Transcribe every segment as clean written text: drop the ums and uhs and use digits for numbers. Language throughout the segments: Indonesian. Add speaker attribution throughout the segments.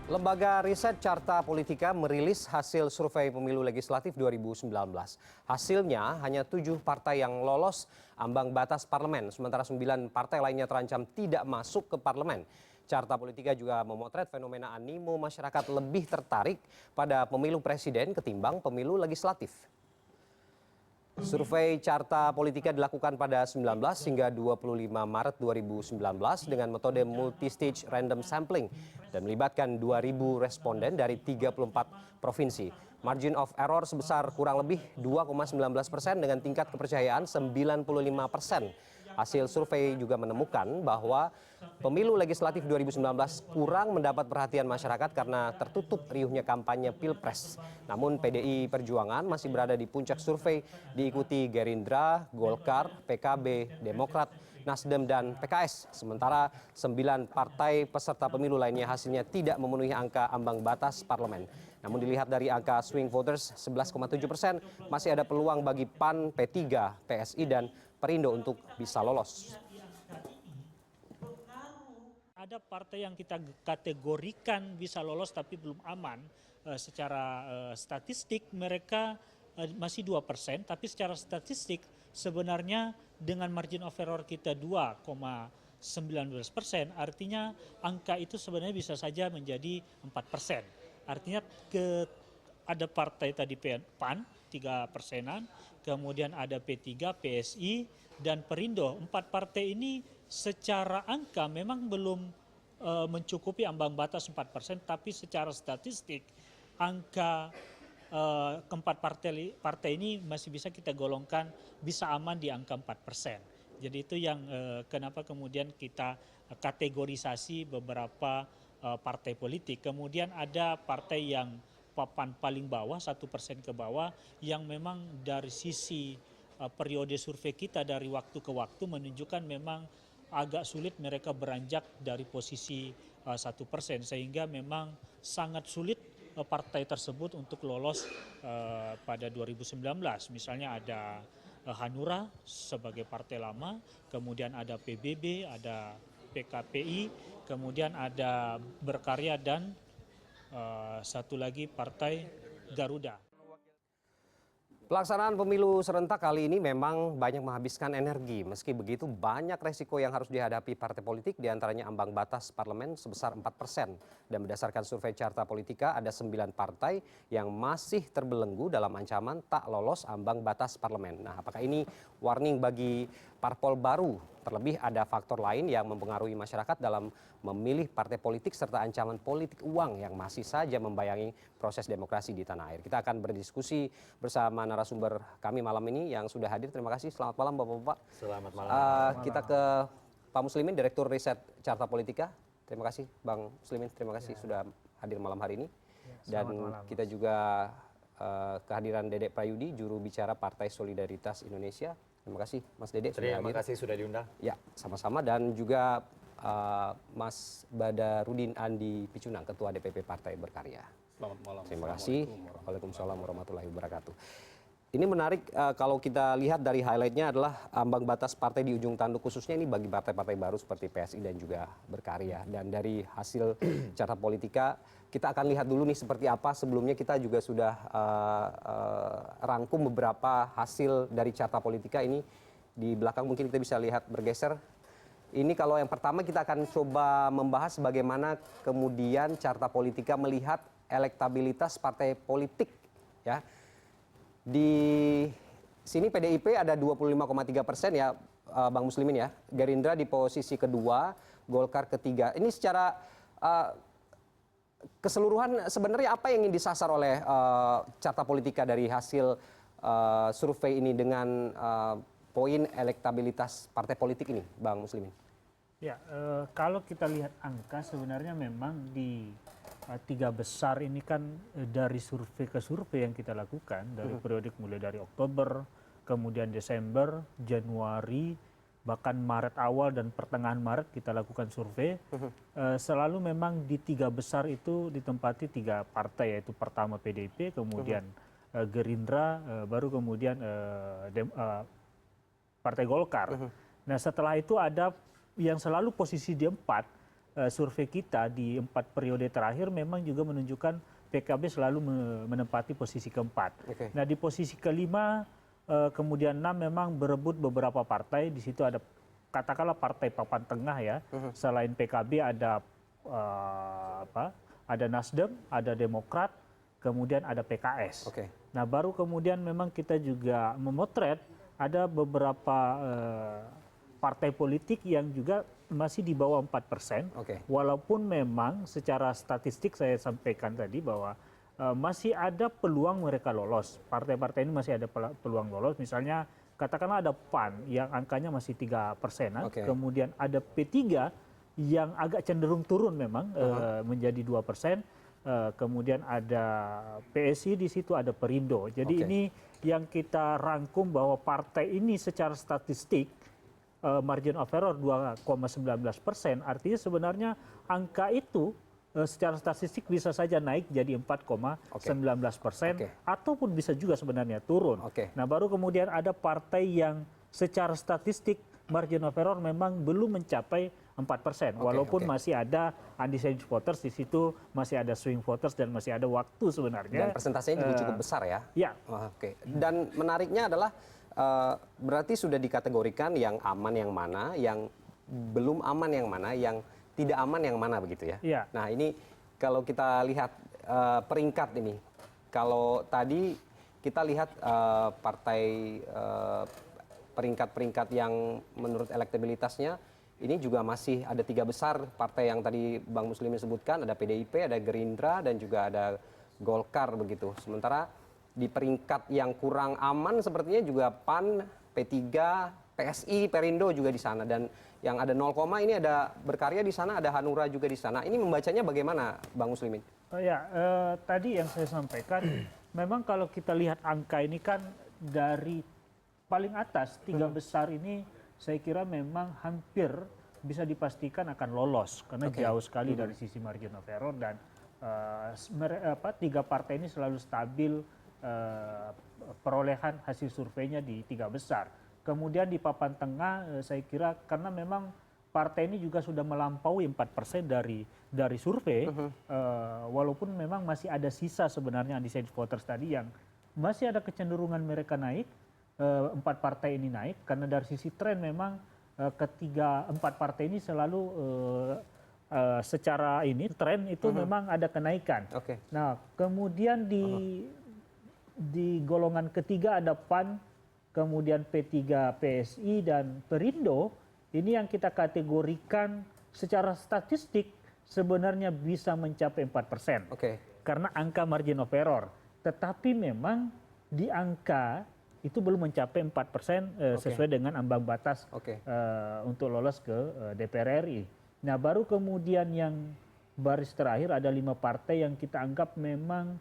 Speaker 1: Lembaga riset Carta Politika merilis hasil survei pemilu legislatif 2019. Hasilnya hanya 7 partai yang lolos ambang batas parlemen, sementara 9 partai lainnya terancam tidak masuk ke parlemen. Carta Politika juga memotret fenomena animo masyarakat lebih tertarik pada pemilu presiden ketimbang pemilu legislatif. Survei Carta Politika dilakukan pada 19 hingga 25 Maret 2019 dengan metode multi-stage random sampling dan melibatkan 2.000 responden dari 34 provinsi. Margin of error sebesar kurang lebih 2,19% dengan tingkat kepercayaan 95%. Hasil survei juga menemukan bahwa pemilu legislatif 2019 kurang mendapat perhatian masyarakat karena tertutup riuhnya kampanye Pilpres. Namun PDI Perjuangan masih berada di puncak survei diikuti Gerindra, Golkar, PKB, Demokrat, Nasdem, dan PKS. Sementara 9 partai peserta pemilu lainnya hasilnya tidak memenuhi angka ambang batas parlemen. Namun dilihat dari angka swing voters 11,7%, masih ada peluang bagi PAN, P3, PSI, dan Perindo untuk bisa lolos.
Speaker 2: Ada partai yang kita kategorikan bisa lolos tapi belum aman. Secara statistik mereka masih 2%, tapi secara statistik sebenarnya dengan margin of error kita 2,19%, artinya angka itu sebenarnya bisa saja menjadi 4%. Artinya ada partai tadi PAN 3%, kemudian ada P3, PSI, dan Perindo. 4 partai ini secara angka memang belum mencukupi ambang batas 4%, tapi secara statistik angka keempat partai ini masih bisa kita golongkan bisa aman di angka 4%. Jadi itu yang kenapa kemudian kita kategorisasi beberapa partai politik. Kemudian ada partai yang papan paling bawah, 1% ke bawah, yang memang dari sisi periode survei kita dari waktu ke waktu menunjukkan memang agak sulit mereka beranjak dari posisi 1%, sehingga memang sangat sulit partai tersebut untuk lolos pada 2019. Misalnya ada Hanura sebagai partai lama, kemudian ada PBB, ada PKPI, kemudian ada Berkarya, dan satu lagi partai Garuda.
Speaker 1: Pelaksanaan pemilu serentak kali ini memang banyak menghabiskan energi. Meski begitu banyak resiko yang harus dihadapi partai politik, diantaranya ambang batas parlemen sebesar 4%. Dan berdasarkan survei Carta Politika ada 9 partai yang masih terbelenggu dalam ancaman tak lolos ambang batas parlemen. Nah, apakah ini warning bagi parpol baru? Terlebih ada faktor lain yang mempengaruhi masyarakat dalam memilih partai politik serta ancaman politik uang yang masih saja membayangi proses demokrasi di tanah air. Kita akan berdiskusi bersama narasumber kami malam ini yang sudah hadir. Terima kasih. Selamat malam Bapak-Bapak.
Speaker 3: Selamat malam.
Speaker 1: Kita ke Pak Muslimin, Direktur Riset Carta Politika. Terima kasih Bang Muslimin, terima kasih sudah hadir malam hari ini. Dan kita juga kehadiran Dedek Prayudi, juru bicara Partai Solidaritas Indonesia. Terima kasih Mas Dedek sudah hadir.
Speaker 3: Terima kasih sudah diundang.
Speaker 1: Ya, sama-sama. Dan juga Mas Badarudin Andi Picunang, Ketua DPP Partai Berkarya.
Speaker 4: Selamat malam.
Speaker 1: Terima kasih. Waalaikumsalam warahmatullahi wabarakatuh. Ini menarik kalau kita lihat dari highlightnya adalah ambang batas partai di ujung tanduk, khususnya ini bagi partai-partai baru seperti PSI dan juga Berkarya. Dan dari hasil Carta Politika kita akan lihat dulu nih seperti apa. Sebelumnya kita juga sudah rangkum beberapa hasil dari Carta Politika ini. Di belakang mungkin kita bisa lihat bergeser. Ini kalau yang pertama kita akan coba membahas bagaimana kemudian Carta Politika melihat elektabilitas partai politik, ya. Di sini PDIP ada 25,3% ya, Bang Muslimin ya. Gerindra di posisi kedua, Golkar ketiga. Ini secara keseluruhan sebenarnya apa yang ingin disasar oleh Carta Politika dari hasil survei ini dengan poin elektabilitas partai politik ini, Bang Muslimin?
Speaker 2: Ya, kalau kita lihat angka sebenarnya memang di 3 besar ini kan dari survei ke survei yang kita lakukan dari periode mulai dari Oktober, kemudian Desember, Januari, bahkan Maret awal dan pertengahan Maret kita lakukan survei. Selalu memang di 3 besar itu ditempati 3 partai, yaitu pertama PDIP, kemudian Gerindra, baru kemudian Partai Golkar. Nah setelah itu ada yang selalu posisi di 4 survei kita di 4 periode terakhir memang juga menunjukkan PKB selalu menempati posisi keempat. Nah di posisi kelima kemudian 6 memang berebut beberapa partai. Di situ ada katakanlah partai papan tengah ya. Selain PKB ada ada Nasdem, ada Demokrat, kemudian ada PKS. Nah baru kemudian memang kita juga memotret ada beberapa partai politik yang juga masih di bawah 4%, walaupun memang secara statistik saya sampaikan tadi bahwa masih ada peluang mereka lolos. Partai-partai ini masih ada peluang lolos, misalnya katakanlah ada PAN yang angkanya masih 3%, kemudian ada P3 yang agak cenderung turun memang menjadi 2%, kemudian ada PSI di situ, ada Perindo. Jadi ini yang kita rangkum bahwa partai ini secara statistik margin of error 2,19%, artinya sebenarnya angka itu secara statistik bisa saja naik jadi 4,19%, ataupun bisa juga sebenarnya turun. Nah baru kemudian ada partai yang secara statistik margin of error memang belum mencapai 4%, walaupun masih ada undecided voters di situ, masih ada swing voters dan masih ada waktu sebenarnya.
Speaker 1: Dan persentasenya juga cukup besar ya?
Speaker 2: Ya.
Speaker 1: Dan menariknya adalah berarti sudah dikategorikan yang aman yang mana, yang belum aman yang mana, yang tidak aman yang mana begitu ya? Nah ini kalau kita lihat peringkat ini, kalau tadi kita lihat partai peringkat-peringkat yang menurut elektabilitasnya ini juga masih ada 3 besar partai yang tadi Bang Muslimin sebutkan, ada PDIP, ada Gerindra, dan juga ada Golkar begitu. Sementara di peringkat yang kurang aman sepertinya juga PAN, P3, PSI, Perindo juga di sana, dan yang ada 0, ini ada Berkarya di sana, ada Hanura juga di sana. Ini membacanya bagaimana, Bang Muslimin?
Speaker 2: Tadi yang saya sampaikan, memang kalau kita lihat angka ini kan dari paling atas 3 besar ini, saya kira memang hampir bisa dipastikan akan lolos karena jauh sekali dari sisi margin of error, dan 3 partai ini selalu stabil perolehan hasil surveinya di 3 besar. Kemudian di papan tengah saya kira karena memang partai ini juga sudah melampaui 4% dari survei, walaupun memang masih ada sisa sebenarnya undecided voters tadi yang masih ada kecenderungan mereka naik, 4 partai ini naik, karena dari sisi tren memang 4 partai ini selalu secara ini tren itu memang ada kenaikan. Nah kemudian di golongan ketiga ada PAN, kemudian P3, PSI, dan Perindo. Ini yang kita kategorikan secara statistik sebenarnya bisa mencapai 4%. Karena angka margin of error. Tetapi memang di angka itu belum mencapai 4% sesuai dengan ambang batas untuk lolos ke DPR RI. Nah baru kemudian yang baris terakhir ada 5 partai yang kita anggap memang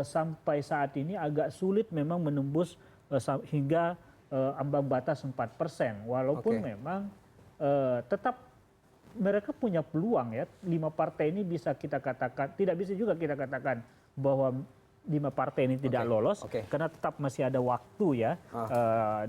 Speaker 2: sampai saat ini agak sulit memang menembus hingga ambang batas 4%, walaupun memang tetap mereka punya peluang ya. 5 partai ini bisa kita katakan, tidak bisa juga kita katakan bahwa 5 partai ini tidak lolos, karena tetap masih ada waktu ya,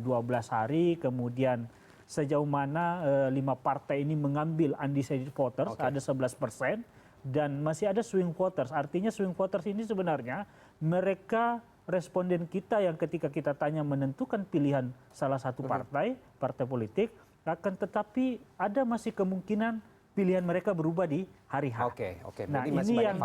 Speaker 2: 12 hari, kemudian sejauh mana 5 partai ini mengambil undecided voters, ada 11%, dan masih ada swing voters. Artinya swing voters ini sebenarnya mereka responden kita yang ketika kita tanya menentukan pilihan salah satu partai politik, akan tetapi ada masih kemungkinan pilihan mereka berubah di hari H. Nah ini yang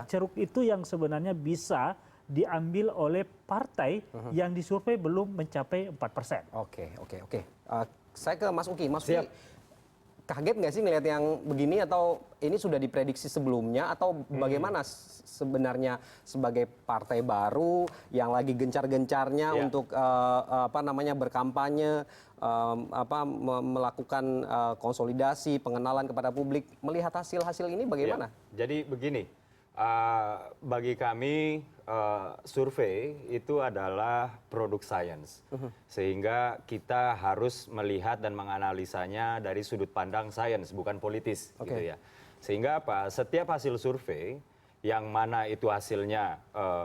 Speaker 2: ceruk itu yang sebenarnya bisa diambil oleh partai yang disurvei belum mencapai 4%.
Speaker 1: Saya ke Mas Uki. Mas Uki, kaget nggak sih melihat yang begini, atau ini sudah diprediksi sebelumnya, atau bagaimana sebenarnya sebagai partai baru yang lagi gencar-gencarnya untuk berkampanye, melakukan konsolidasi, pengenalan kepada publik, melihat hasil-hasil ini bagaimana?
Speaker 3: Jadi begini, bagi kami survei itu adalah produk sains, sehingga kita harus melihat dan menganalisanya dari sudut pandang sains, bukan politis, gitu ya. Sehingga apa? Setiap hasil survei yang mana itu hasilnya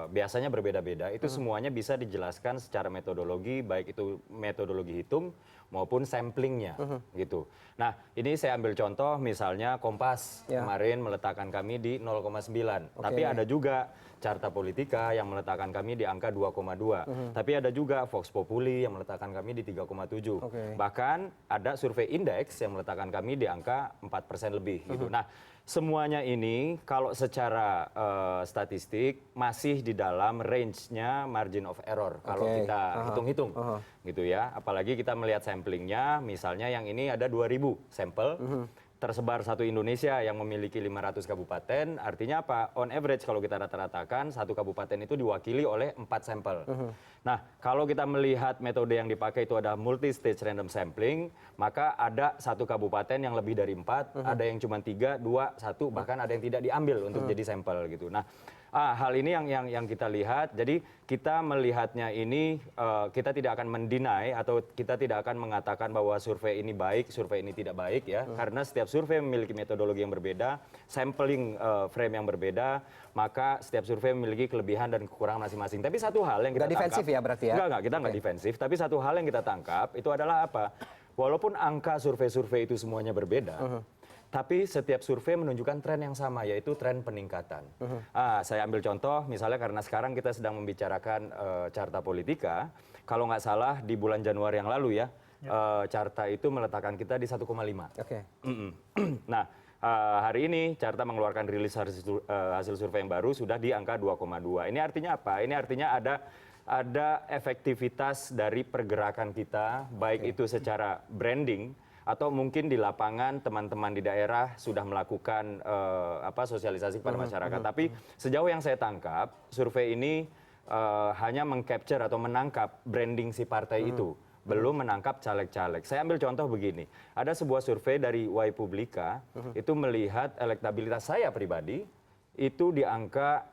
Speaker 3: biasanya berbeda-beda, itu semuanya bisa dijelaskan secara metodologi, baik itu metodologi hitung maupun samplingnya gitu. Nah, ini saya ambil contoh misalnya Kompas kemarin meletakkan kami di 0,9. Tapi ada juga Carta Politika yang meletakkan kami di angka 2,2. Tapi ada juga Vox Populi yang meletakkan kami di 3,7. Bahkan ada survei indeks yang meletakkan kami di angka 4% lebih gitu. Nah, semuanya ini kalau secara statistik masih di dalam range-nya margin of error kalau kita hitung-hitung gitu ya. Apalagi kita melihat samplingnya, misalnya yang ini ada 2.000 sampel tersebar satu Indonesia yang memiliki 500 kabupaten, artinya apa? On average kalau kita rata-ratakan satu kabupaten itu diwakili oleh 4 sampel. Nah, kalau kita melihat metode yang dipakai itu ada multi-stage random sampling, maka ada satu kabupaten yang lebih dari 4, ada yang cuma 3, 2, 1, bahkan ada yang tidak diambil untuk jadi sampel gitu. Nah, hal ini yang kita lihat. Jadi kita melihatnya ini kita tidak akan mendinai atau kita tidak akan mengatakan bahwa survei ini baik, survei ini tidak baik ya. Karena setiap survei memiliki metodologi yang berbeda, sampling frame yang berbeda, maka setiap survei memiliki kelebihan dan kekurangan masing-masing. Tapi satu hal yang kita
Speaker 1: Nggak defensif
Speaker 3: tangkap,
Speaker 1: ya berarti ya?
Speaker 3: Enggak, kita nggak defensif. Tapi satu hal yang kita tangkap itu adalah apa? Walaupun angka survei-survei itu semuanya berbeda, tapi setiap survei menunjukkan tren yang sama, yaitu tren peningkatan. Saya ambil contoh, misalnya karena sekarang kita sedang membicarakan Carta Politika, kalau nggak salah di bulan Januari yang lalu ya, Carta itu meletakkan kita di 1,5. Nah, hari ini Carta mengeluarkan rilis hasil survei yang baru sudah di angka 2,2. Ini artinya apa? Ini artinya ada efektivitas dari pergerakan kita, baik itu secara branding, atau mungkin di lapangan teman-teman di daerah sudah melakukan sosialisasi kepada masyarakat. Tapi sejauh yang saya tangkap, survei ini hanya mengcapture atau menangkap branding si partai itu, belum menangkap caleg-caleg. Saya ambil contoh begini, ada sebuah survei dari Y Publika, itu melihat elektabilitas saya pribadi, itu di angka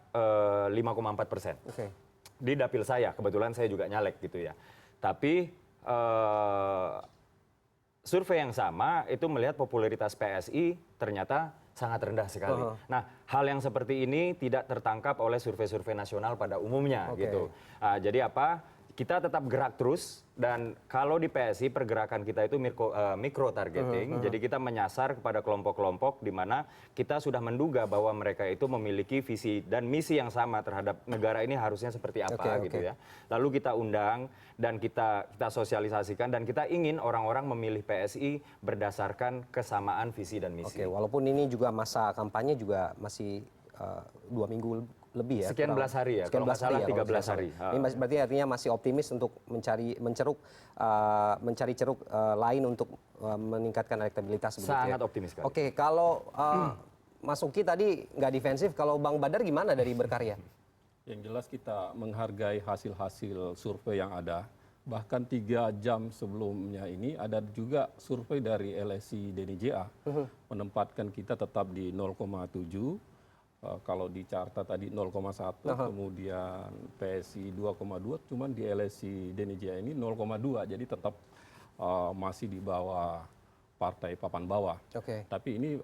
Speaker 3: 5,4%. Di dapil saya, kebetulan saya juga nyalek gitu ya. Tapi survei yang sama itu melihat popularitas PSI ternyata sangat rendah sekali. Nah, hal yang seperti ini tidak tertangkap oleh survei-survei nasional pada umumnya gitu. Jadi apa? Kita tetap gerak terus, dan kalau di PSI pergerakan kita itu micro targeting, jadi kita menyasar kepada kelompok-kelompok di mana kita sudah menduga bahwa mereka itu memiliki visi dan misi yang sama terhadap negara ini harusnya seperti apa gitu ya. Lalu kita undang dan kita sosialisasikan, dan kita ingin orang-orang memilih PSI berdasarkan kesamaan visi dan misi.
Speaker 1: Walaupun ini juga masa kampanye juga masih 2 minggu lebih ya.
Speaker 3: Sekian belas hari ya, kalau nggak salah 13 hari.
Speaker 1: Ini berarti artinya masih optimis untuk mencari ceruk lain untuk meningkatkan elektabilitas.
Speaker 3: Sangat optimis sekali.
Speaker 1: Oke, kalau Mas Uki tadi nggak defensif, kalau Bang Badar gimana dari Berkarya?
Speaker 4: Yang jelas kita menghargai hasil-hasil survei yang ada. Bahkan 3 jam sebelumnya ini ada juga survei dari LSI DNJA menempatkan kita tetap di 0,7. Kalau di Carta tadi 0,1, kemudian PSI 2,2, cuman di LSI DNJA ini 0,2, jadi tetap masih di bawah partai papan bawah. Tapi ini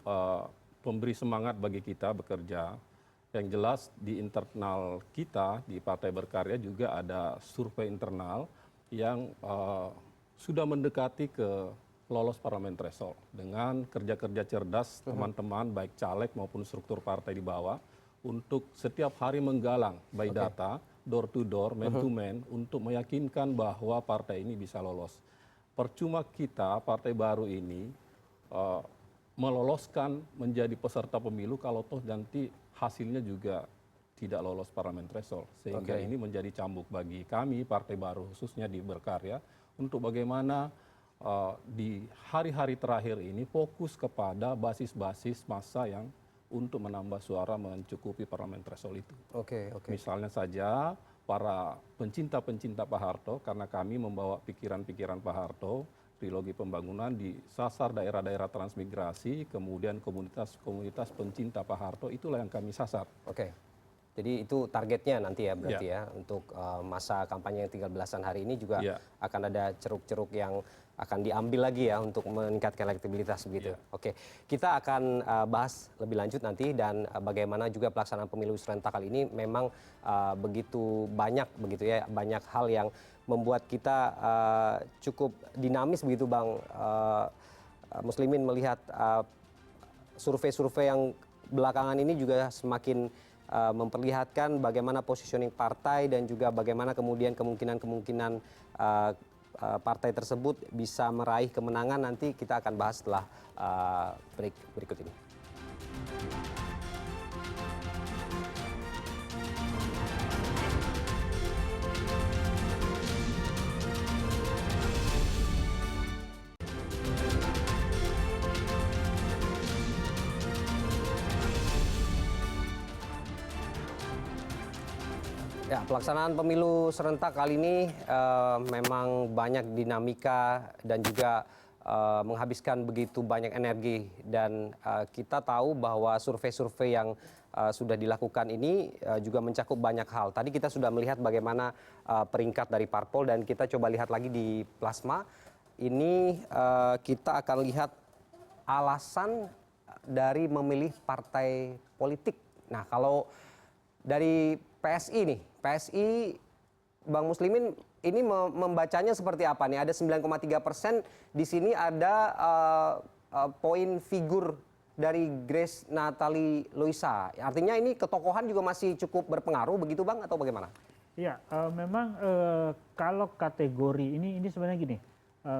Speaker 4: pemberi semangat bagi kita bekerja. Yang jelas di internal kita, di Partai Berkarya juga ada survei internal yang sudah mendekati ke lolos parlemen threshold dengan kerja-kerja cerdas teman-teman baik caleg maupun struktur partai di bawah untuk setiap hari menggalang by data, door to door, man to man untuk meyakinkan bahwa partai ini bisa lolos. Percuma kita partai baru ini meloloskan menjadi peserta pemilu kalau toh nanti hasilnya juga tidak lolos parlemen threshold, sehingga ini menjadi cambuk bagi kami partai baru khususnya di Berkarya untuk bagaimana di hari-hari terakhir ini fokus kepada basis-basis massa yang untuk menambah suara mencukupi parlemen threshold itu. Misalnya saja para pencinta-pencinta Pak Harto, karena kami membawa pikiran-pikiran Pak Harto, trilogi pembangunan di sasar daerah-daerah transmigrasi, kemudian komunitas-komunitas pencinta Pak Harto, itulah yang kami sasar.
Speaker 1: Jadi itu targetnya nanti ya berarti ya untuk masa kampanye yang tinggal belasan hari ini juga akan ada ceruk-ceruk yang akan diambil lagi ya untuk meningkatkan elektabilitas begitu. Oke, kita akan bahas lebih lanjut nanti dan bagaimana juga pelaksanaan pemilu serentak kali ini memang begitu banyak begitu ya, banyak hal yang membuat kita cukup dinamis begitu Bang Muslimin melihat survei-survei yang belakangan ini juga semakin memperlihatkan bagaimana positioning partai dan juga bagaimana kemudian kemungkinan partai tersebut bisa meraih kemenangan. Nanti kita akan bahas setelah break berikut ini. Ya, pelaksanaan pemilu serentak kali ini memang banyak dinamika dan juga menghabiskan begitu banyak energi dan kita tahu bahwa survei-survei yang sudah dilakukan ini juga mencakup banyak hal. Tadi kita sudah melihat bagaimana peringkat dari parpol dan kita coba lihat lagi di plasma. Ini kita akan lihat alasan dari memilih partai politik. Nah, kalau dari PSI nih, PSI Bang Muslimin ini membacanya seperti apa nih? Ada 9,3%, di sini ada poin figur dari Grace Natali Loisa. Artinya ini ketokohan juga masih cukup berpengaruh begitu Bang atau bagaimana?
Speaker 2: Ya, memang kalau kategori ini sebenarnya gini,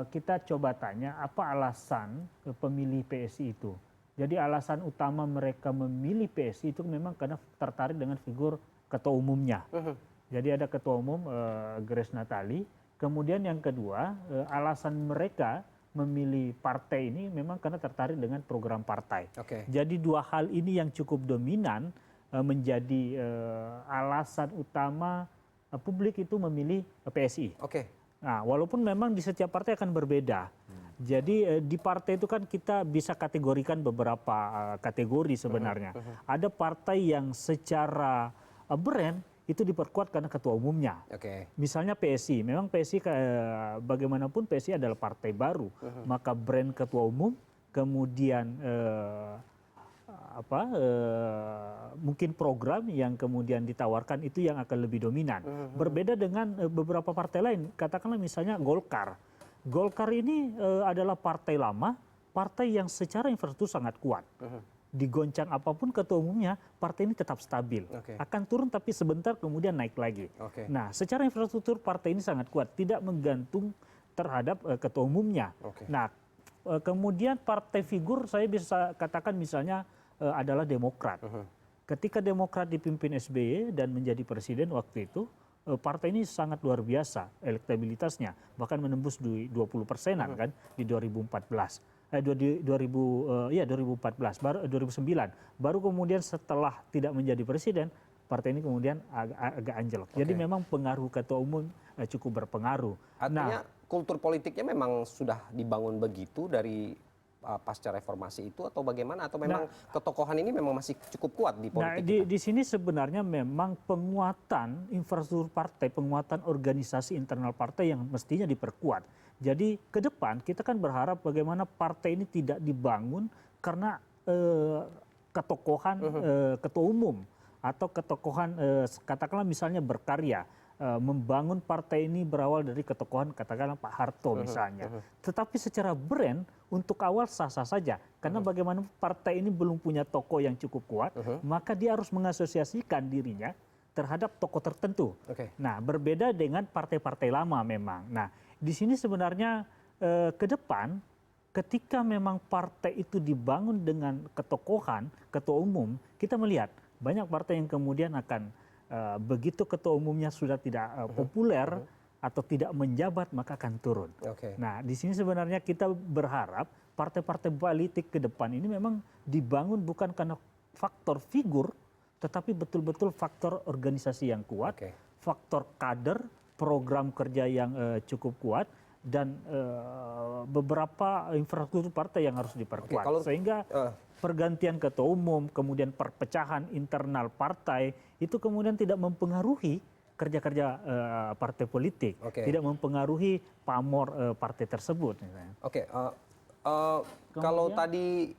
Speaker 2: kita coba tanya apa alasan pemilih PSI itu. Jadi alasan utama mereka memilih PSI itu memang karena tertarik dengan figur ketua umumnya. Jadi ada ketua umum Grace Natali. Kemudian yang kedua, alasan mereka memilih partai ini memang karena tertarik dengan program partai. Jadi dua hal ini yang cukup dominan menjadi alasan utama publik itu memilih PSI. Nah, walaupun memang di setiap partai akan berbeda. Jadi di partai itu kan kita bisa kategorikan beberapa kategori sebenarnya. Ada partai yang secara brand itu diperkuat karena ketua umumnya. Misalnya PSI, memang PSI bagaimanapun PSI adalah partai baru, maka brand ketua umum, kemudian mungkin program yang kemudian ditawarkan itu yang akan lebih dominan. Berbeda dengan beberapa partai lain, katakanlah misalnya Golkar. Golkar ini adalah partai lama, partai yang secara infrastruktur sangat kuat. Digoncang apapun ketua umumnya, partai ini tetap stabil. Akan turun tapi sebentar kemudian naik lagi. Nah, secara infrastruktur partai ini sangat kuat, tidak menggantung terhadap ketua umumnya. Nah, kemudian partai figur saya bisa katakan misalnya adalah Demokrat. Ketika Demokrat dipimpin SBY dan menjadi presiden waktu itu, partai ini sangat luar biasa elektabilitasnya, bahkan menembus 20%-an kan di 2014. 2014, baru 2009. Baru kemudian setelah tidak menjadi presiden, partai ini kemudian agak anjlok. Jadi memang pengaruh ketua umum cukup berpengaruh.
Speaker 1: Artinya kultur politiknya memang sudah dibangun begitu dari pasca reformasi itu atau bagaimana? Atau memang ketokohan ini memang masih cukup kuat di politik?
Speaker 2: Nah, di sini sebenarnya memang penguatan infrastruktur partai, penguatan organisasi internal partai yang mestinya diperkuat. Jadi ke depan kita kan berharap bagaimana partai ini tidak dibangun karena ketokohan ketua umum atau ketokohan katakanlah misalnya berkarya. Membangun partai ini berawal dari ketokohan katakanlah Pak Harto misalnya. Tetapi secara brand untuk awal sah-sah saja. Karena bagaimana partai ini belum punya tokoh yang cukup kuat, maka dia harus mengasosiasikan dirinya terhadap tokoh tertentu. Nah, berbeda dengan partai-partai lama memang. Nah, di sini sebenarnya ke depan ketika memang partai itu dibangun dengan ketokohan ketua umum, kita melihat banyak partai yang kemudian akan begitu ketua umumnya sudah tidak populer atau tidak menjabat maka akan turun. Nah, di sini sebenarnya kita berharap partai-partai politik ke depan ini memang dibangun bukan karena faktor figur, tetapi betul-betul faktor organisasi yang kuat, faktor kader, program kerja yang cukup kuat, dan beberapa infrastruktur partai yang harus diperkuat.
Speaker 1: Kalau-
Speaker 2: Sehingga pergantian ketua umum, kemudian perpecahan internal partai itu kemudian tidak mempengaruhi kerja-kerja partai politik,
Speaker 1: Oke.
Speaker 2: tidak mempengaruhi pamor partai tersebut. Misalnya.
Speaker 1: Oke, kalau tadi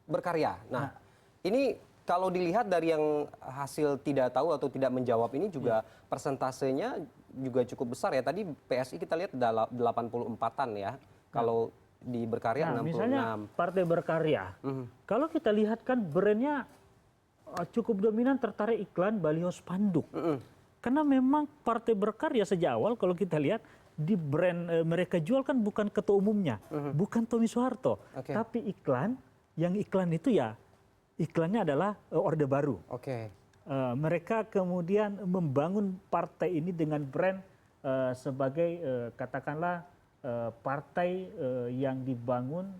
Speaker 1: berkarya, nah ini kalau dilihat dari yang hasil tidak tahu atau tidak menjawab ini juga persentasenya juga cukup besar ya. Tadi PSI kita lihat 84-an ya, kalau di berkarya
Speaker 2: Nah,
Speaker 1: 66.
Speaker 2: misalnya partai berkarya, kalau kita lihat kan brandnya cukup dominan tertarik iklan baliho spanduk. Karena memang partai berkarya sejak awal kalau kita lihat di brand mereka jual kan bukan ketua umumnya, bukan Tommy Soeharto,
Speaker 1: Oke.
Speaker 2: tapi yang iklan itu ya iklannya adalah Orde Baru.
Speaker 1: Oke.
Speaker 2: Mereka kemudian membangun partai ini dengan brand sebagai katakanlah partai yang dibangun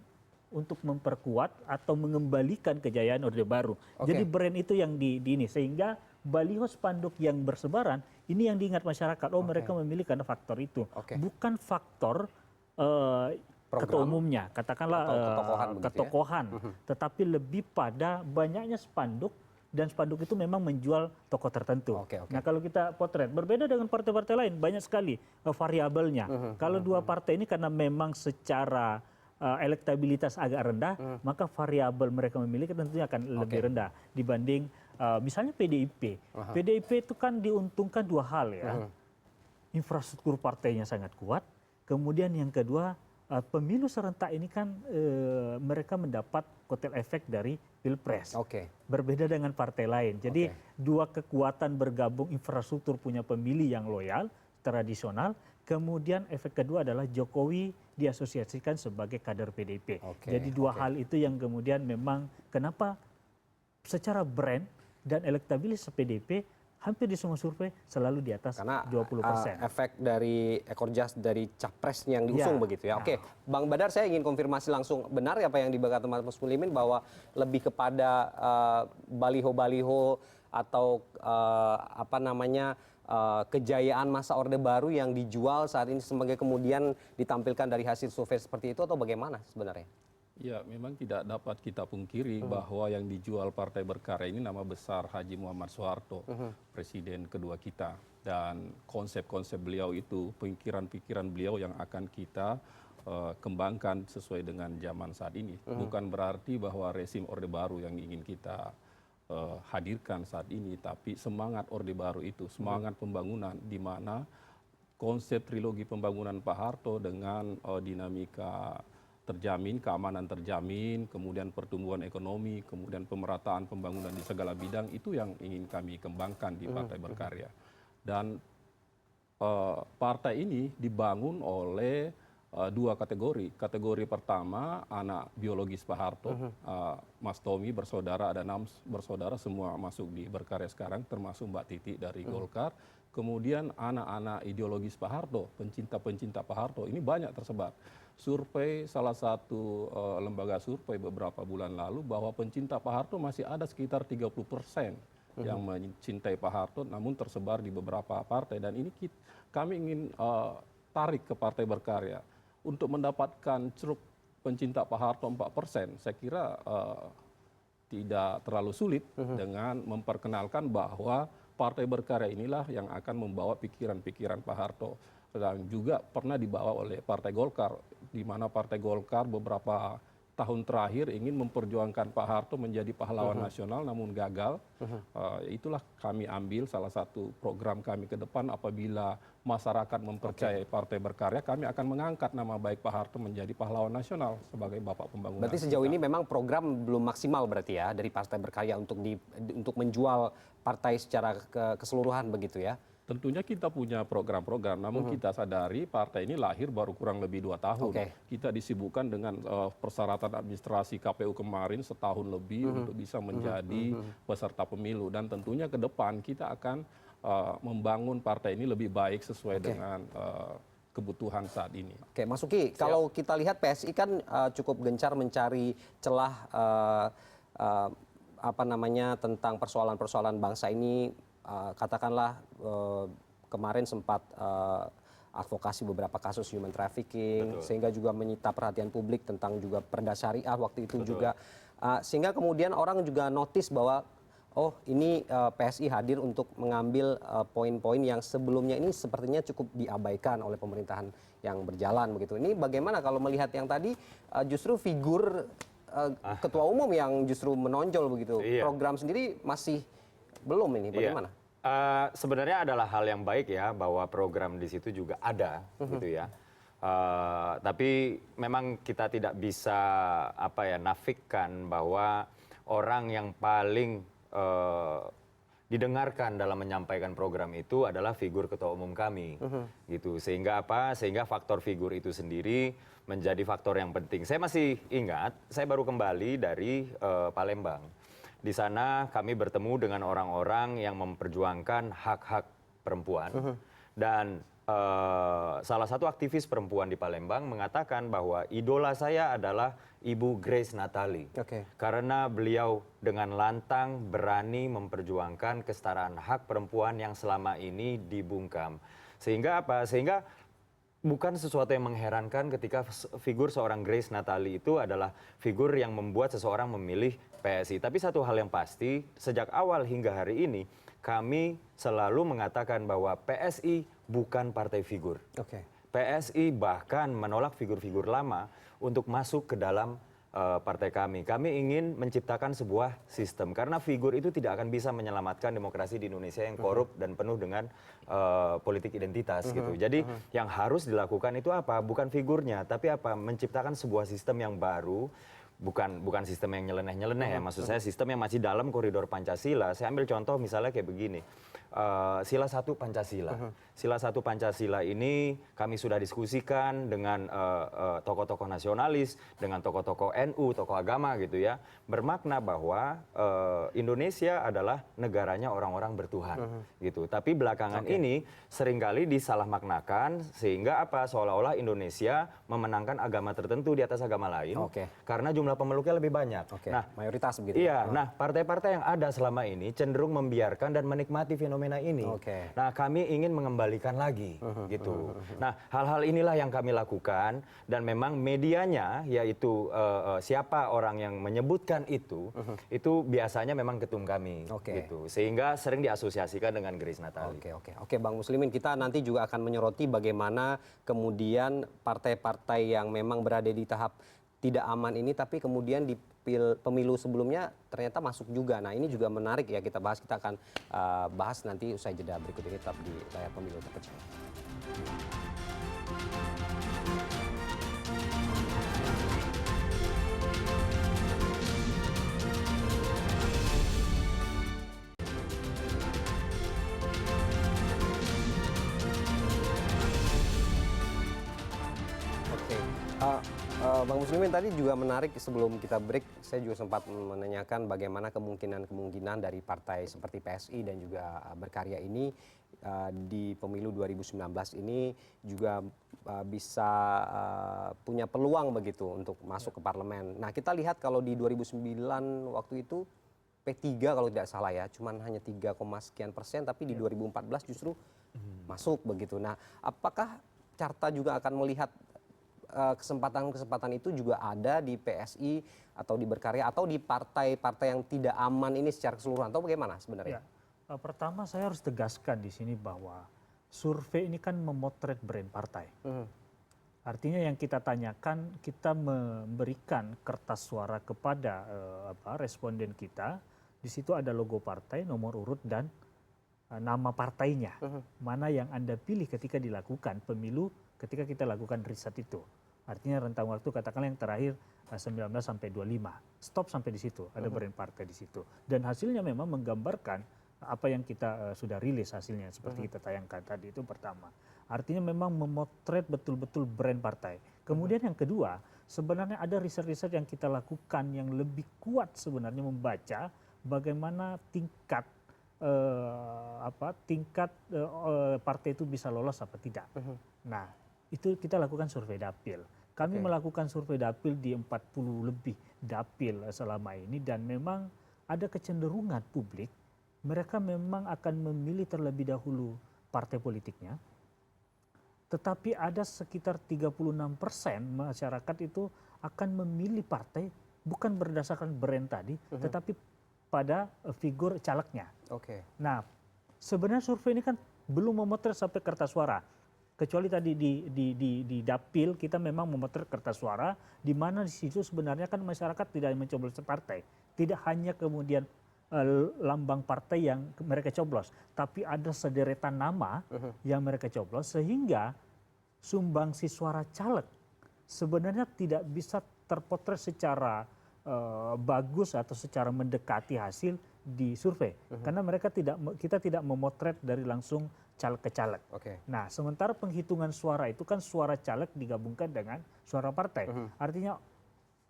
Speaker 2: untuk memperkuat atau mengembalikan kejayaan Orde Baru.
Speaker 1: Oke.
Speaker 2: Jadi brand itu yang di ini sehingga baliho spanduk yang bersebaran ini yang diingat masyarakat. Oh, mereka memilih karena faktor itu,
Speaker 1: Oke.
Speaker 2: bukan faktor ketua
Speaker 1: Program
Speaker 2: umumnya, katakanlah
Speaker 1: atau ketokohan begitu ya?
Speaker 2: ketokohan, tetapi lebih pada banyaknya spanduk dan spanduk itu memang menjual tokoh tertentu.
Speaker 1: Oke, oke.
Speaker 2: Nah kalau kita potret berbeda dengan partai-partai lain banyak sekali variabelnya. Kalau dua partai ini karena memang secara elektabilitas agak rendah, maka variabel mereka memiliki tentunya akan lebih rendah dibanding misalnya PDIP. PDIP itu kan diuntungkan dua hal ya. Infrastruktur partainya sangat kuat. Kemudian yang kedua pemilu serentak ini kan mereka mendapat kotel efek dari Pilpres.
Speaker 1: Oke.
Speaker 2: Berbeda dengan partai lain. Jadi dua kekuatan bergabung infrastruktur punya pemilih yang loyal, tradisional. Kemudian efek kedua adalah Jokowi diasosiasikan sebagai kader PDIP. Jadi dua hal itu yang kemudian memang kenapa secara brand dan elektabilitas PDIP hampir di semua survei selalu di atas
Speaker 1: Karena
Speaker 2: 20%.
Speaker 1: efek dari ekor jas dari capresnya yang diusung
Speaker 2: Ya.
Speaker 1: begitu ya. Oke, Bang Badar saya ingin konfirmasi langsung, benar ya apa yang dibahas teman Mas Muslimin bahwa lebih kepada baliho-baliho atau apa namanya kejayaan masa Orde Baru yang dijual saat ini sebagai kemudian ditampilkan dari hasil survei seperti itu atau bagaimana sebenarnya?
Speaker 4: Ya, memang tidak dapat kita pungkiri bahwa yang dijual Partai Berkarya ini nama besar Haji Muhammad Soeharto, presiden kedua kita. Dan konsep-konsep beliau itu, pikiran-pikiran beliau yang akan kita kembangkan sesuai dengan zaman saat ini. Bukan berarti bahwa rezim Orde Baru yang ingin kita hadirkan saat ini, tapi semangat Orde Baru itu, semangat pembangunan di mana konsep trilogi pembangunan Pak Harto dengan dinamika terjamin, keamanan terjamin, kemudian pertumbuhan ekonomi, kemudian pemerataan pembangunan di segala bidang, itu yang ingin kami kembangkan di Partai Berkarya. Dan partai ini dibangun oleh dua kategori. Kategori pertama, anak biologis Pak Harto, Mas Tommy bersaudara, ada 6 bersaudara, semua masuk di Berkarya sekarang, termasuk Mbak Titi dari Golkar. Kemudian anak-anak ideologis Pak Harto, pencinta-pencinta Pak Harto, ini banyak tersebar. Survei salah satu lembaga survei beberapa bulan lalu bahwa pencinta Pak Harto masih ada sekitar 30% yang mencintai Pak Harto, namun tersebar di beberapa partai. Dan ini kami ingin tarik ke Partai Berkarya untuk mendapatkan ceruk pencinta Pak Harto 4%. Saya kira tidak terlalu sulit dengan memperkenalkan bahwa Partai Berkarya inilah yang akan membawa pikiran-pikiran Pak Harto. Dan juga pernah dibawa oleh Partai Golkar, di mana Partai Golkar beberapa tahun terakhir ingin memperjuangkan Pak Harto menjadi pahlawan nasional, namun gagal. Itulah kami ambil salah satu program kami ke depan, apabila masyarakat mempercayai Partai Berkarya, kami akan mengangkat nama baik Pak Harto menjadi pahlawan nasional sebagai bapak pembangunan.
Speaker 1: Berarti sejauh ini memang program belum maksimal berarti ya dari Partai Berkarya untuk menjual partai secara keseluruhan begitu ya?
Speaker 4: Tentunya kita punya program-program, namun kita sadari partai ini lahir baru kurang lebih 2 tahun. Kita disibukkan dengan persyaratan administrasi KPU kemarin setahun lebih untuk bisa menjadi peserta pemilu. Dan tentunya ke depan kita akan membangun partai ini lebih baik sesuai dengan kebutuhan saat ini.
Speaker 1: Oke, Mas Uki, kalau kita lihat PSI kan cukup gencar mencari celah apa namanya tentang persoalan-persoalan bangsa ini. Katakanlah kemarin sempat advokasi beberapa kasus human trafficking,
Speaker 3: Betul.
Speaker 1: sehingga juga menyita perhatian publik tentang juga perda syariah waktu itu
Speaker 3: Betul.
Speaker 1: juga. Sehingga kemudian orang juga notice bahwa oh ini PSI hadir untuk mengambil poin-poin yang sebelumnya ini sepertinya cukup diabaikan oleh pemerintahan yang berjalan begitu. Ini bagaimana kalau melihat yang tadi justru figur ketua umum yang justru menonjol begitu.
Speaker 3: Iya.
Speaker 1: Program sendiri masih belum ini bagaimana?
Speaker 3: Iya. Sebenarnya adalah hal yang baik ya bahwa program di situ juga ada gitu ya. Tapi memang kita tidak bisa nafikkan bahwa orang yang paling didengarkan dalam menyampaikan program itu adalah figur ketua umum kami gitu. Sehingga faktor figur itu sendiri menjadi faktor yang penting. Saya masih ingat, saya baru kembali dari Palembang. Di sana kami bertemu dengan orang-orang yang memperjuangkan hak-hak perempuan. Dan salah satu aktivis perempuan di Palembang mengatakan bahwa idola saya adalah Ibu Grace Natali. Karena beliau dengan lantang berani memperjuangkan kesetaraan hak perempuan yang selama ini dibungkam. Sehingga bukan sesuatu yang mengherankan ketika figur seorang Grace Natali itu adalah figur yang membuat seseorang memilih PSI. Tapi satu hal yang pasti, sejak awal hingga hari ini, kami selalu mengatakan bahwa PSI bukan partai figur. PSI bahkan menolak figur-figur lama untuk masuk ke dalam partai kami. Kami ingin menciptakan sebuah sistem karena figur itu tidak akan bisa menyelamatkan demokrasi di Indonesia yang korup dan penuh dengan politik identitas gitu. Jadi yang harus dilakukan itu apa? Bukan figurnya, tapi apa? Menciptakan sebuah sistem yang baru. Bukan sistem yang nyeleneh-nyeleneh ya, maksud saya sistem yang masih dalam koridor Pancasila. Saya ambil contoh misalnya kayak begini, sila 1 Pancasila. Sila 1 Pancasila ini kami sudah diskusikan dengan tokoh-tokoh nasionalis, dengan tokoh-tokoh NU, tokoh agama gitu ya. Bermakna bahwa Indonesia adalah negaranya orang-orang bertuhan gitu. Tapi belakangan ini seringkali disalahmaknakan sehingga seolah-olah Indonesia memenangkan agama tertentu di atas agama lain. Karena jumlah pemeluknya lebih banyak.
Speaker 1: Nah, mayoritas begitu.
Speaker 3: Iya, nah partai-partai yang ada selama ini cenderung membiarkan dan menikmati fenomena ini. Nah, kami ingin mengembalikan lagi gitu. Nah, hal-hal inilah yang kami lakukan dan memang medianya yaitu siapa orang yang menyebutkan itu biasanya memang ketum kami gitu. Sehingga sering diasosiasikan dengan Grace Natali.
Speaker 1: Oke, Bang Muslimin, kita nanti juga akan menyoroti bagaimana kemudian partai-partai yang memang berada di tahap tidak aman ini tapi kemudian di pemilu sebelumnya ternyata masuk juga. Nah, ini juga menarik ya kita bahas. Kita akan bahas nanti usai jeda berikut ini tetap di layar pemilu terpercaya. Bang Muslimin, tadi juga menarik sebelum kita break, saya juga sempat menanyakan bagaimana kemungkinan dari partai seperti PSI dan juga Berkarya ini di pemilu 2019 ini juga bisa punya peluang begitu untuk masuk ke parlemen. Nah, kita lihat kalau di 2009 waktu itu P3 kalau tidak salah ya, cuman hanya 3, sekian persen, tapi di 2014 justru masuk begitu. Nah, apakah Carta juga akan melihat kesempatan-kesempatan itu juga ada di PSI atau di Berkarya atau di partai-partai yang tidak aman ini secara keseluruhan, atau bagaimana sebenarnya?
Speaker 2: Pertama saya harus tegaskan di sini bahwa survei ini kan memotret brand partai. Artinya yang kita tanyakan, kita memberikan kertas suara kepada responden kita. Di situ ada logo partai, nomor urut dan nama partainya. Mana yang Anda pilih ketika dilakukan pemilu, ketika kita lakukan riset itu. Artinya rentang waktu katakanlah yang terakhir 19 sampai 25. Stop sampai di situ, ada brand partai di situ. Dan hasilnya memang menggambarkan apa yang kita sudah rilis hasilnya seperti kita tayangkan tadi, itu pertama. Artinya memang memotret betul-betul brand partai. Kemudian yang kedua, sebenarnya ada riset-riset yang kita lakukan yang lebih kuat sebenarnya membaca bagaimana tingkat partai itu bisa lolos apa tidak. Nah, itu kita lakukan survei dapil. Kami melakukan survei dapil di 40 lebih dapil selama ini dan memang ada kecenderungan publik mereka memang akan memilih terlebih dahulu partai politiknya. tetapi ada sekitar 36% masyarakat itu akan memilih partai bukan berdasarkan brand tadi, tetapi pada figur calegnya.
Speaker 1: Oke.
Speaker 2: Nah, sebenarnya survei ini kan belum memotret sampai kertas suara. Kecuali tadi di dapil kita memang memotret kertas suara, di mana di situ sebenarnya kan masyarakat tidak mencoblos partai. Tidak hanya kemudian lambang partai yang mereka coblos, tapi ada sederetan nama yang mereka coblos, sehingga sumbangsi suara caleg sebenarnya tidak bisa terpotret secara bagus atau secara mendekati hasil di survei, karena kita tidak memotret dari langsung caleg ke caleg.
Speaker 1: Oke.
Speaker 2: Nah, sementara penghitungan suara itu kan suara caleg digabungkan dengan suara partai. Artinya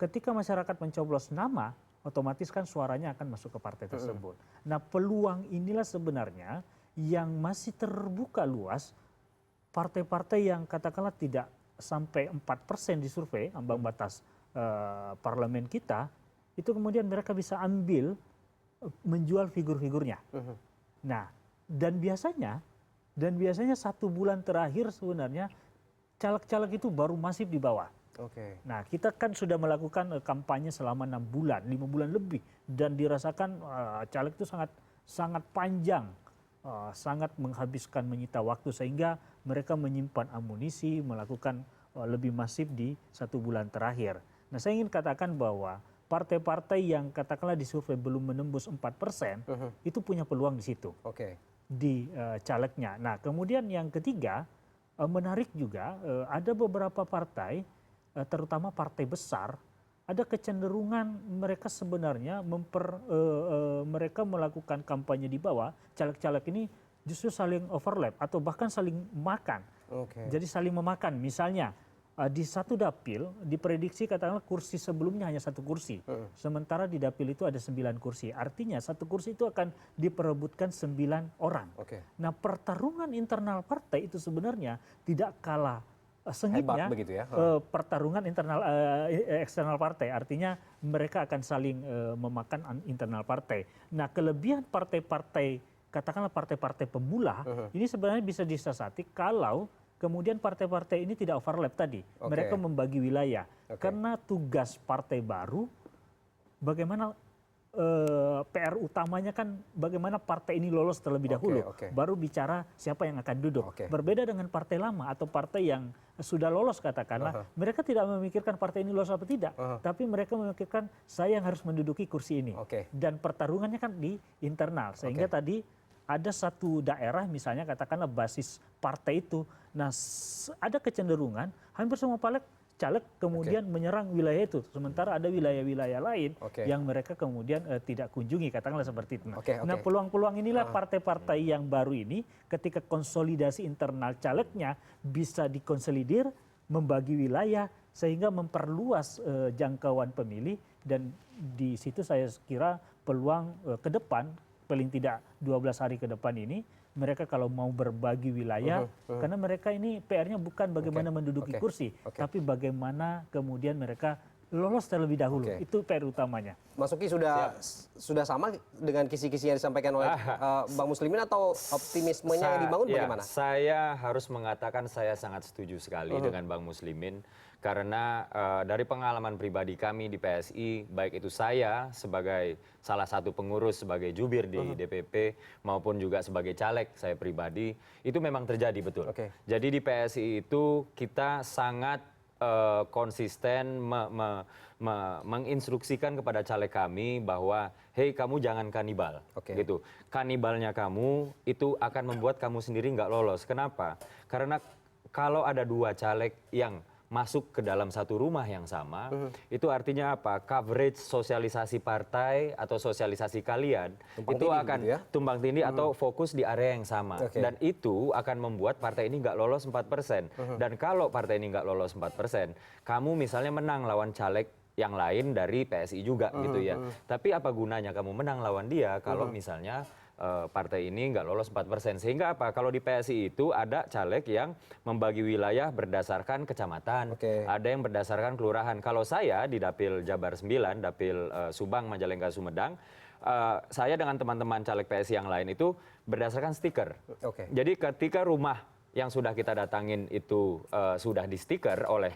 Speaker 2: ketika masyarakat mencoblos nama, otomatis kan suaranya akan masuk ke partai tersebut. Nah, peluang inilah sebenarnya yang masih terbuka luas. Partai-partai yang katakanlah tidak sampai 4% di survei, ambang batas parlemen kita, itu kemudian mereka bisa ambil menjual figur-figurnya. Nah, dan biasanya 1 bulan terakhir sebenarnya caleg-caleg itu baru masif di bawah.
Speaker 1: Oke.
Speaker 2: Nah, kita kan sudah melakukan kampanye selama 6 bulan, 5 bulan lebih, dan dirasakan caleg itu sangat panjang, sangat menghabiskan, menyita waktu, sehingga mereka menyimpan amunisi, melakukan lebih masif di 1 bulan terakhir. Nah, saya ingin katakan bahwa partai-partai yang katakanlah di survei belum menembus 4%, itu punya peluang di situ,
Speaker 1: Oke.
Speaker 2: di calegnya. Nah, kemudian yang ketiga, menarik juga, ada beberapa partai, terutama partai besar, ada kecenderungan mereka sebenarnya mereka melakukan kampanye di bawah, caleg-caleg ini justru saling overlap atau bahkan saling makan.
Speaker 1: Oke.
Speaker 2: Jadi saling memakan. Misalnya di satu dapil diprediksi katakanlah kursi sebelumnya hanya 1 kursi, sementara di dapil itu ada 9 kursi. Artinya 1 kursi itu akan diperebutkan 9 orang.
Speaker 1: Oke.
Speaker 2: Nah, pertarungan internal partai itu sebenarnya tidak kalah sengitnya
Speaker 1: Hebat begitu ya.
Speaker 2: pertarungan eksternal partai. Artinya mereka akan saling memakan internal partai. Nah, kelebihan partai-partai, katakanlah partai-partai pemula, ini sebenarnya bisa disiasati kalau kemudian partai-partai ini tidak overlap tadi.
Speaker 1: Oke.
Speaker 2: Mereka membagi wilayah.
Speaker 1: Oke.
Speaker 2: Karena tugas partai baru, bagaimana PR utamanya kan bagaimana partai ini lolos terlebih dahulu,
Speaker 1: oke.
Speaker 2: baru bicara siapa yang akan duduk.
Speaker 1: Oke.
Speaker 2: Berbeda dengan partai lama atau partai yang sudah lolos katakanlah, mereka tidak memikirkan partai ini lolos apa tidak, tapi mereka memikirkan saya yang harus menduduki kursi ini.
Speaker 1: Oke.
Speaker 2: Dan pertarungannya kan di internal, sehingga tadi ada satu daerah misalnya katakanlah basis partai itu, nah ada kecenderungan hampir semua caleg kemudian menyerang wilayah itu, sementara ada wilayah-wilayah lain yang mereka kemudian tidak kunjungi, katakanlah seperti itu. Nah, peluang-peluang inilah partai-partai yang baru ini ketika konsolidasi internal calegnya bisa dikonsolidir, membagi wilayah sehingga memperluas jangkauan pemilih, dan di situ saya kira peluang ke depan paling tidak 12 hari ke depan ini mereka kalau mau berbagi wilayah, karena mereka ini PR-nya bukan bagaimana menduduki kursi, tapi bagaimana kemudian mereka lolos terlebih dahulu. Itu PR utamanya.
Speaker 1: Mas Uki sudah sama dengan kisi-kisi yang disampaikan oleh Bang Muslimin, atau optimismenya yang dibangun bagaimana?
Speaker 3: Saya harus mengatakan saya sangat setuju sekali dengan Bang Muslimin, karena dari pengalaman pribadi kami di PSI, baik itu saya sebagai salah satu pengurus, sebagai jubir di DPP, maupun juga sebagai caleg saya pribadi, itu memang terjadi betul. Jadi di PSI itu kita sangat konsisten menginstruksikan kepada caleg kami bahwa, hey, kamu jangan kanibal, gitu. Kanibalnya kamu itu akan membuat kamu sendiri nggak lolos. Kenapa? Karena kalau ada 2 caleg yang masuk ke dalam satu rumah yang sama, itu artinya apa? Coverage sosialisasi partai atau sosialisasi kalian itu akan tumpang tindih atau fokus di area yang sama. Dan itu akan membuat partai ini nggak lolos 4%. Dan kalau partai ini nggak lolos 4%, kamu misalnya menang lawan caleg yang lain dari PSI juga gitu ya. Tapi apa gunanya kamu menang lawan dia kalau misalnya partai ini nggak lolos 4%. Sehingga apa? Kalau di PSI itu ada caleg yang membagi wilayah berdasarkan kecamatan, ada yang berdasarkan kelurahan. Kalau saya di Dapil Jabar 9, Dapil Subang, Majalengka, Sumedang, saya dengan teman-teman caleg PSI yang lain itu berdasarkan stiker. Jadi ketika rumah yang sudah kita datangin itu sudah di stiker oleh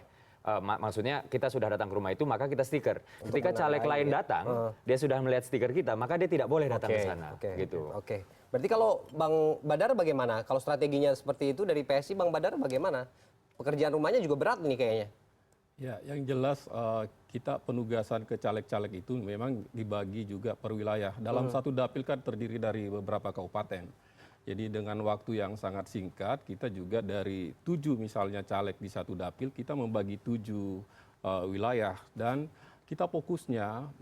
Speaker 3: maksudnya kita sudah datang ke rumah itu maka kita stiker. Ketika caleg lain datang, dia sudah melihat stiker kita, maka dia tidak boleh datang ke sana. Gitu.
Speaker 1: Oke. Berarti kalau Bang Badar bagaimana? Kalau strateginya seperti itu dari PSI, Bang Badar bagaimana? Pekerjaan rumahnya juga berat nih kayaknya.
Speaker 4: Ya, yang jelas kita penugasan ke caleg-caleg itu memang dibagi juga per wilayah. Dalam satu dapil kan terdiri dari beberapa kabupaten. Jadi dengan waktu yang sangat singkat, kita juga dari 7 misalnya caleg di satu dapil, kita membagi 7 wilayah. Dan kita fokusnya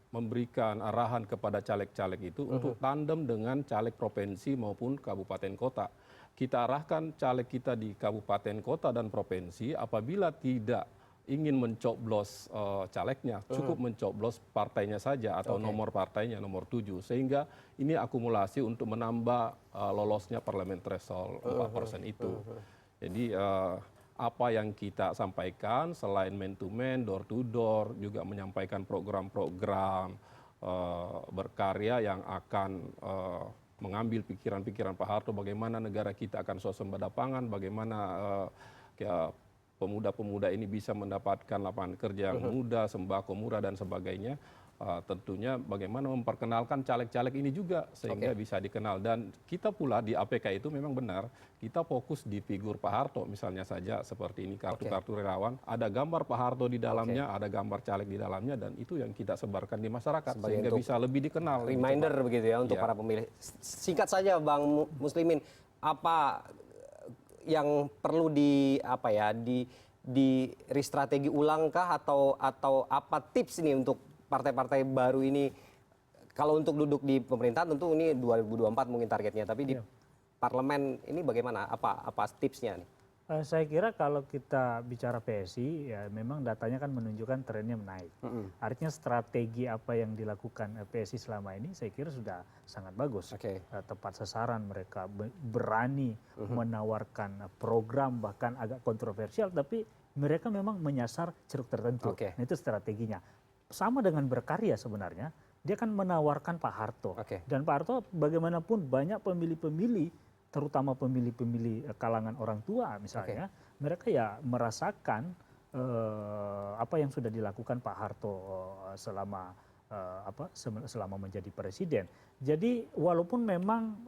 Speaker 4: memberikan arahan kepada caleg-caleg itu untuk tandem dengan caleg provinsi maupun kabupaten kota. Kita arahkan caleg kita di kabupaten kota dan provinsi apabila tidak ingin mencoblos calegnya, cukup mencoblos partainya saja atau nomor partainya nomor 7, sehingga ini akumulasi untuk menambah lolosnya parliament threshold 4% itu. Jadi apa yang kita sampaikan selain man to man, door to door, juga menyampaikan program-program berkarya yang akan mengambil pikiran-pikiran Pak Harto bagaimana negara kita akan swasembada pangan, bagaimana pemuda-pemuda ini bisa mendapatkan lapangan kerja yang mudah, sembako murah dan sebagainya. Tentunya bagaimana memperkenalkan caleg-caleg ini juga sehingga bisa dikenal. Dan kita pula di APK itu memang benar, kita fokus di figur Pak Harto misalnya saja seperti ini kartu-kartu relawan. Ada gambar Pak Harto di dalamnya, ada gambar caleg di dalamnya dan itu yang kita sebarkan di masyarakat sehingga bisa lebih dikenal.
Speaker 1: Reminder begitu ya untuk para pemilih. Singkat saja Bang Muslimin, apa yang perlu di restrategi ulangkah atau apa tips ini untuk partai-partai baru ini? Kalau untuk duduk di pemerintahan tentu ini 2024 mungkin targetnya, tapi di parlemen ini bagaimana? Apa tipsnya nih?
Speaker 2: Saya kira kalau kita bicara PSI, ya memang datanya kan menunjukkan trennya menaik. Artinya strategi apa yang dilakukan PSI selama ini saya kira sudah sangat bagus. Tepat sasaran, mereka berani menawarkan program bahkan agak kontroversial, tapi mereka memang menyasar ceruk tertentu. Nah, itu strateginya. Sama dengan berkarya sebenarnya, dia kan menawarkan Pak Harto. Dan Pak Harto bagaimanapun banyak pemilih-pemilih, terutama pemilih-pemilih kalangan orang tua misalnya, mereka ya merasakan apa yang sudah dilakukan Pak Harto selama menjadi presiden. Jadi walaupun memang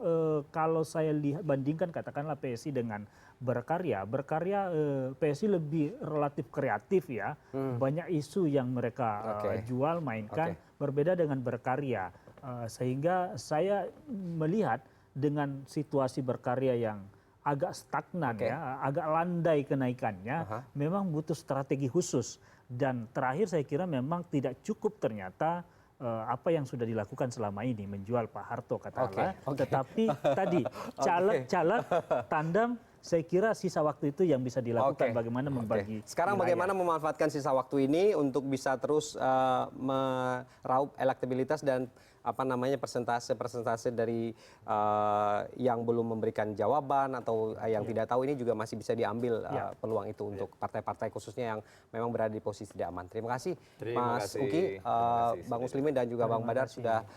Speaker 2: kalau saya bandingkan katakanlah PSI dengan berkarya PSI lebih relatif kreatif ya, banyak isu yang mereka jual mainkan, berbeda dengan berkarya, sehingga saya melihat dengan situasi berkarya yang agak stagnan ya, agak landai kenaikannya, memang butuh strategi khusus. Dan terakhir saya kira memang tidak cukup ternyata apa yang sudah dilakukan selama ini, menjual Pak Harto katakanlah. Tetapi tadi caleg tandem, saya kira sisa waktu itu yang bisa dilakukan bagaimana membagi.
Speaker 1: Sekarang bagaimana memanfaatkan sisa waktu ini untuk bisa terus meraup elektabilitas dan persentase dari yang belum memberikan jawaban atau yang tidak tahu, ini juga masih bisa diambil peluang itu untuk partai-partai khususnya yang memang berada di posisi tidak aman. Terima kasih Mas Uki, Bang Muslimin dan juga Bang Badar sudah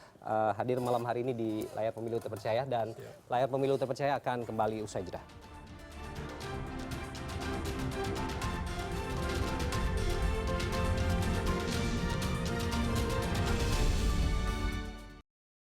Speaker 1: hadir malam hari ini di Layar Pemilu Terpercaya, dan Layar Pemilu Terpercaya akan kembali usai jeda.